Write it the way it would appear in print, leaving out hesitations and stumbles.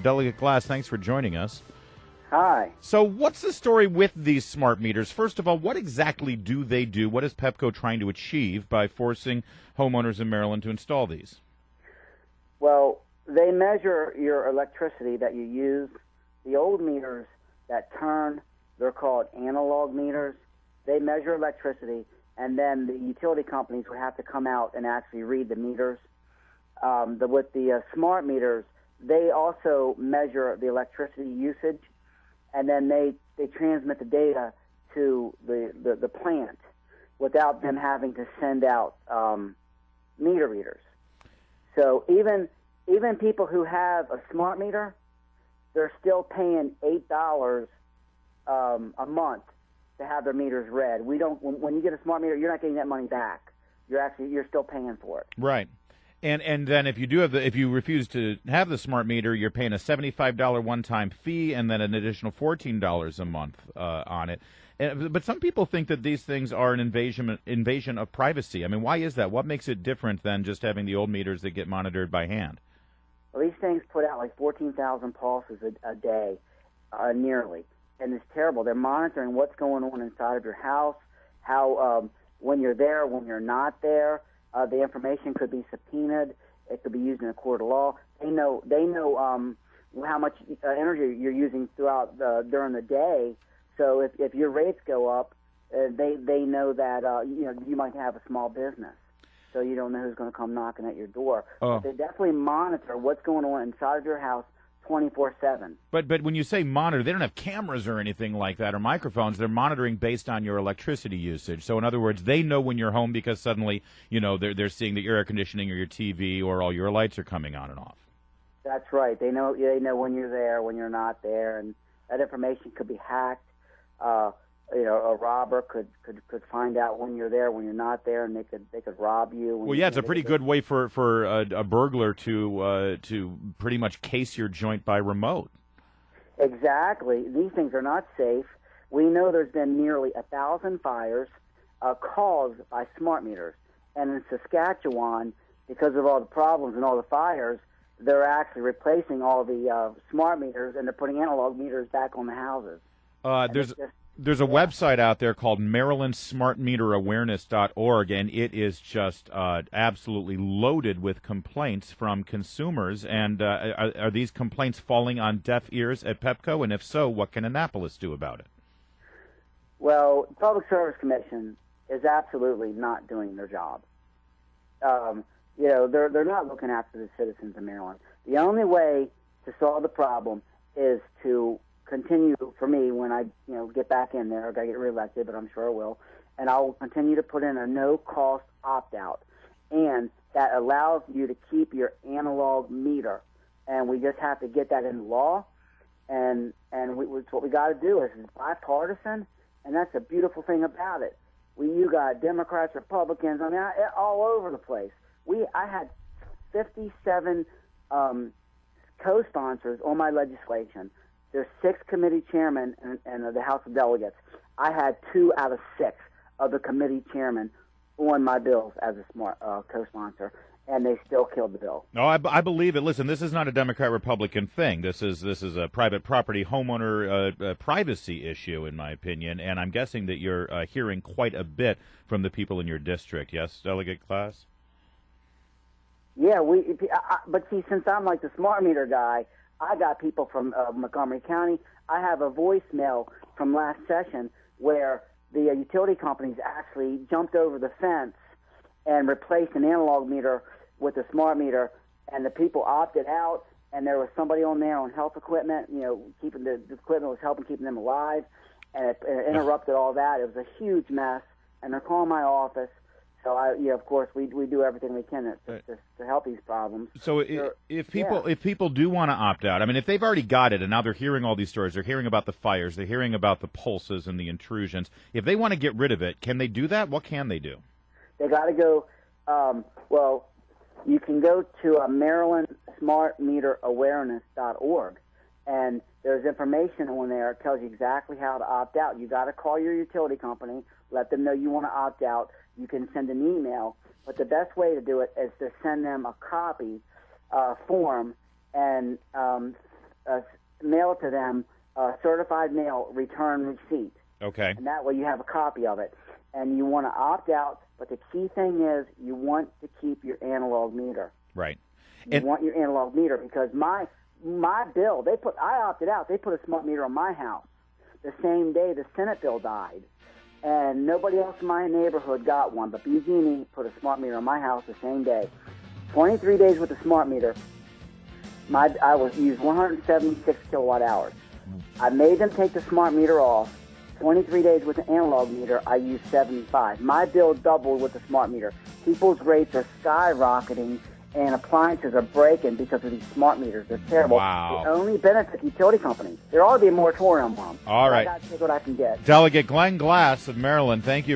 Delegate Glass, thanks for joining us. Hi. So what's the story with these smart meters? First of all, what exactly do they do? What is Pepco trying to achieve by forcing homeowners in Maryland to install these? Well, they measure your electricity that you use. The old meters that turn, they're called analog meters. They measure electricity, and then the utility companies would have to come out and actually read the meters. With the smart meters, they also measure the electricity usage, and then they transmit the data to the plant without them having to send out meter readers. So even people who have a smart meter, they're still paying $8 a month to have their meters read. We don't. When you get a smart meter, you're not getting that money back. You're still paying for it. Right. And then if you refuse to have the smart meter, you're paying a $75 one-time fee and then an additional $14 a month on it. But some people think that these things are an invasion of privacy. I mean, why is that? What makes it different than just having the old meters that get monitored by hand? Well, these things put out like 14,000 pulses a day, nearly, and it's terrible. They're monitoring what's going on inside of your house, how when you're there, when you're not there. The information could be subpoenaed. It could be used in a court of law. They know how much energy you're using throughout during the day. So if your rates go up, they know that you might have a small business. So you don't know who's going to come knocking at your door. Oh. But they definitely monitor what's going on inside of your house 24/7. But when you say monitor, they don't have cameras or anything like that or microphones. They're monitoring based on your electricity usage. So in other words, they know when you're home because suddenly, they're seeing the air conditioning or your TV or all your lights are coming on and off. That's right. They know when you're there, when you're not there, and that information could be hacked. A robber could find out when you're there, when you're not there, and they could rob you. Well, yeah, it's a pretty good way for a burglar to pretty much case your joint by remote. Exactly. These things are not safe. We know there's been nearly 1,000 fires caused by smart meters, and in Saskatchewan, because of all the problems and all the fires, they're actually replacing all the smart meters and they're putting analog meters back on the houses. There's a website out there called MarylandSmartMeterAwareness.org, and it is just absolutely loaded with complaints from consumers. And are these complaints falling on deaf ears at Pepco? And if so, what can Annapolis do about it? Well, the Public Service Commission is absolutely not doing their job. They're not looking after the citizens of Maryland. The only way to solve the problem is to continue, for me, when I get back in there. I got to get reelected, but I'm sure I will. And I will continue to put in a no-cost opt-out, and that allows you to keep your analog meter. And we just have to get that in law. And what we got to do is bipartisan, and that's the beautiful thing about it. You got Democrats, Republicans, all over the place. I had 57 co-sponsors on my legislation. There's 6 committee chairmen and the House of Delegates. I had 2 out of 6 of the committee chairmen on my bills as a smart co-sponsor, and they still killed the bill. No, I believe it. Listen, this is not a Democrat-Republican thing. This is a private property homeowner privacy issue, in my opinion, and I'm guessing that you're hearing quite a bit from the people in your district. Yes, Delegate Class? Yeah, but see, since I'm like the smart meter guy, I got people from Montgomery County. I have a voicemail from last session where the utility companies actually jumped over the fence and replaced an analog meter with a smart meter, and the people opted out, and there was somebody on there on health equipment, keeping the equipment was helping keeping them alive, and it interrupted all that. It was a huge mess, and they're calling my office. So, of course, we do everything we can to help these problems. So if people do want to opt out, I mean, if they've already got it and now they're hearing all these stories, they're hearing about the fires, they're hearing about the pulses and the intrusions, if they want to get rid of it, can they do that? What can they do? They got to go, you can go to MarylandSmartMeterAwareness.org, and there's information on there that tells you exactly how to opt out. You got to call your utility company, let them know you want to opt out. You can send an email, but the best way to do it is to send them a copy form and mail it to them, certified mail return receipt. Okay. And that way you have a copy of it. And you want to opt out, but the key thing is you want to keep your analog meter. Right. You want your analog meter because my bill, I opted out. They put a smart meter on my house the same day the Senate bill died. And nobody else in my neighborhood got one, but BG&E put a smart meter on my house the same day. 23 days with the smart meter, I was used 176 kilowatt hours. I made them take the smart meter off. 23 days with the analog meter, I used 75. My bill doubled with the smart meter. People's rates are skyrocketing, and appliances are breaking because of these smart meters. They're terrible. Wow. They only benefit utility companies. There ought to be a moratorium on them. All right. I got to take what I can get. Delegate Glen Glass of Maryland, thank you.